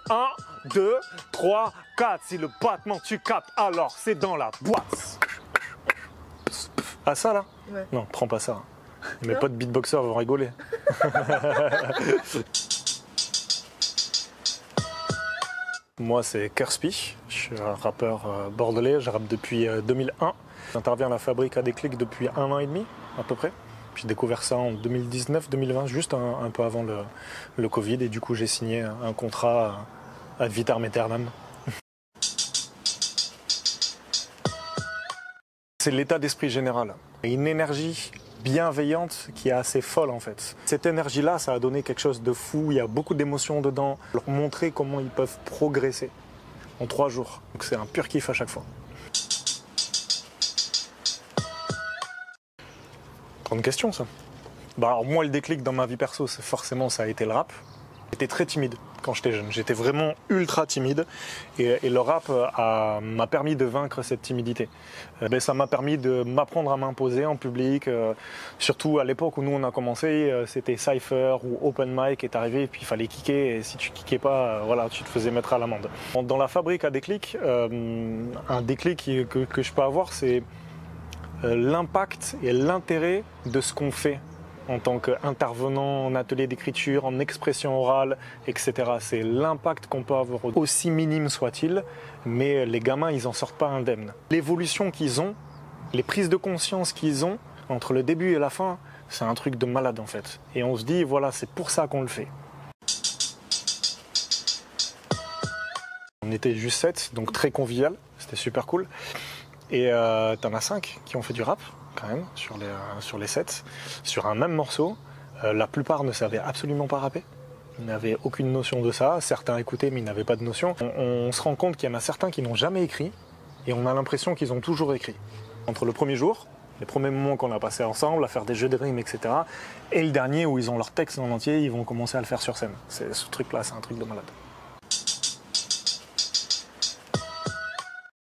1, 2, 3, 4. Si le battement tu captes, alors c'est dans la boîte. Ah ça là? Ouais. Non, prends pas ça. Mes potes beatboxers vont rigoler. Moi c'est Kerspi, je suis un rappeur bordelais, je rappe depuis 2001. J'interviens à la fabrique à Déclic depuis 1 an et demi à peu près. J'ai découvert ça en 2019-2020, juste un peu avant le Covid, et du coup j'ai signé un contrat ad vitam aeternam. C'est l'état d'esprit général. Une énergie bienveillante qui est assez folle en fait. Cette énergie-là, ça a donné quelque chose de fou, il y a beaucoup d'émotions dedans. Leur montrer comment ils peuvent progresser en 3 jours. Donc c'est un pur kiff à chaque fois. Grande question ça. Bah alors moi le déclic dans ma vie perso, c'est forcément ça a été le rap. J'étais très timide quand j'étais jeune, j'étais vraiment ultra timide et le rap m'a permis de vaincre cette timidité. Ça m'a permis de m'apprendre à m'imposer en public, surtout à l'époque où nous on a commencé, c'était Cypher ou Open Mic est arrivé et puis il fallait kicker et si tu kickais pas, voilà, tu te faisais mettre à l'amende. Dans la fabrique à Déclic, un déclic que je peux avoir, c'est l'impact et l'intérêt de ce qu'on fait en tant qu'intervenant en atelier d'écriture, en expression orale, etc. C'est l'impact qu'on peut avoir, aussi minime soit-il, mais les gamins, ils n'en sortent pas indemnes. L'évolution qu'ils ont, les prises de conscience qu'ils ont, entre le début et la fin, c'est un truc de malade en fait. Et on se dit, voilà, c'est pour ça qu'on le fait. On était juste 7, donc très convivial, c'était super cool. Et t'en as 5 qui ont fait du rap, quand même, sur les 7, sur un même morceau. La plupart ne savaient absolument pas rapper. Ils n'avaient aucune notion de ça. Certains écoutaient, mais ils n'avaient pas de notion. On se rend compte qu'il y en a certains qui n'ont jamais écrit, et on a l'impression qu'ils ont toujours écrit. Entre le premier jour, les premiers moments qu'on a passés ensemble, à faire des jeux de rimes, etc., et le dernier où ils ont leur texte en entier, ils vont commencer à le faire sur scène. Ce truc-là, c'est un truc de malade.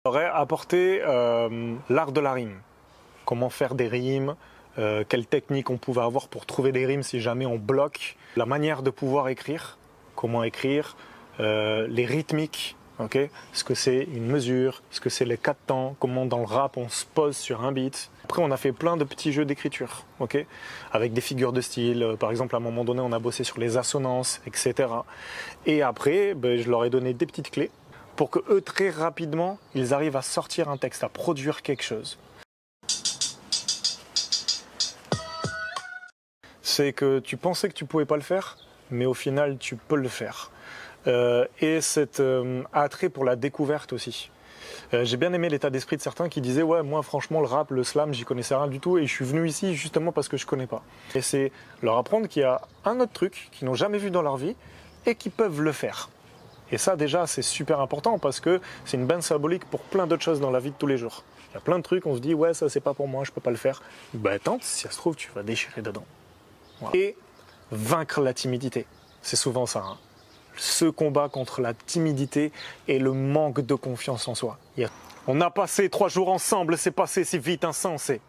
J'aurais apporté l'art de la rime. Comment faire des rimes, quelles techniques on pouvait avoir pour trouver des rimes si jamais on bloque, la manière de pouvoir écrire, comment écrire, les rythmiques, okay, ce que c'est une mesure, ce que c'est les 4 temps, comment dans le rap on se pose sur un beat. Après on a fait plein de petits jeux d'écriture, okay, avec des figures de style, par exemple à un moment donné on a bossé sur les assonances, etc. Et après je leur ai donné des petites clés pour que eux très rapidement ils arrivent à sortir un texte, à produire quelque chose. C'est que tu pensais que tu pouvais pas le faire, mais au final tu peux le faire. Et cet attrait pour la découverte aussi. J'ai bien aimé l'état d'esprit de certains qui disaient ouais moi franchement le rap, le slam j'y connaissais rien du tout et je suis venu ici justement parce que je connais pas. Et c'est leur apprendre qu'il y a un autre truc qu'ils n'ont jamais vu dans leur vie et qu'ils peuvent le faire. Et ça déjà c'est super important parce que c'est une benne symbolique pour plein d'autres choses dans la vie de tous les jours. Il y a plein de trucs, on se dit ouais ça c'est pas pour moi, je peux pas le faire. Ben tente, si ça se trouve tu vas déchirer dedans. Voilà. Et vaincre la timidité, c'est souvent ça. Hein. Ce combat contre la timidité et le manque de confiance en soi. On a passé 3 jours ensemble, c'est passé si vite insensé.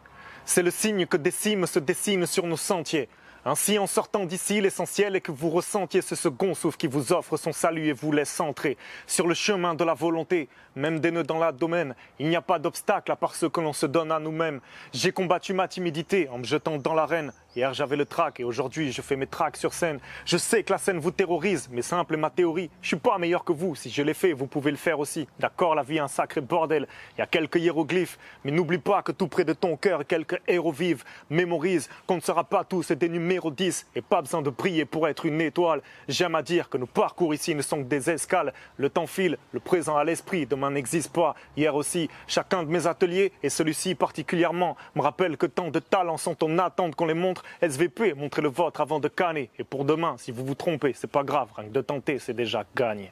C'est le signe que des cimes se dessinent sur nos sentiers. Ainsi, en sortant d'ici, l'essentiel est que vous ressentiez ce second souffle qui vous offre son salut et vous laisse entrer sur le chemin de la volonté, même des nœuds dans l'abdomen. Il n'y a pas d'obstacle à part ce que l'on se donne à nous-mêmes. J'ai combattu ma timidité en me jetant dans l'arène. Hier, j'avais le trac et aujourd'hui, je fais mes tracks sur scène. Je sais que la scène vous terrorise, mais simple est ma théorie. Je suis pas meilleur que vous. Si je l'ai fait, vous pouvez le faire aussi. D'accord, la vie est un sacré bordel. Il y a quelques hiéroglyphes, mais n'oublie pas que tout près de ton cœur, quelques héros vivent. Mémorise qu'on ne sera pas tous des numéros 10 et pas besoin de briller pour être une étoile. J'aime à dire que nos parcours ici ne sont que des escales. Le temps file, le présent à l'esprit, demain n'existe pas. Hier aussi, chacun de mes ateliers, et celui-ci particulièrement, me rappelle que tant de talents sont en attente qu'on les montre. SVP, montrez le vôtre avant de canner. Et pour demain, si vous vous trompez, c'est pas grave, rien que de tenter, c'est déjà gagné.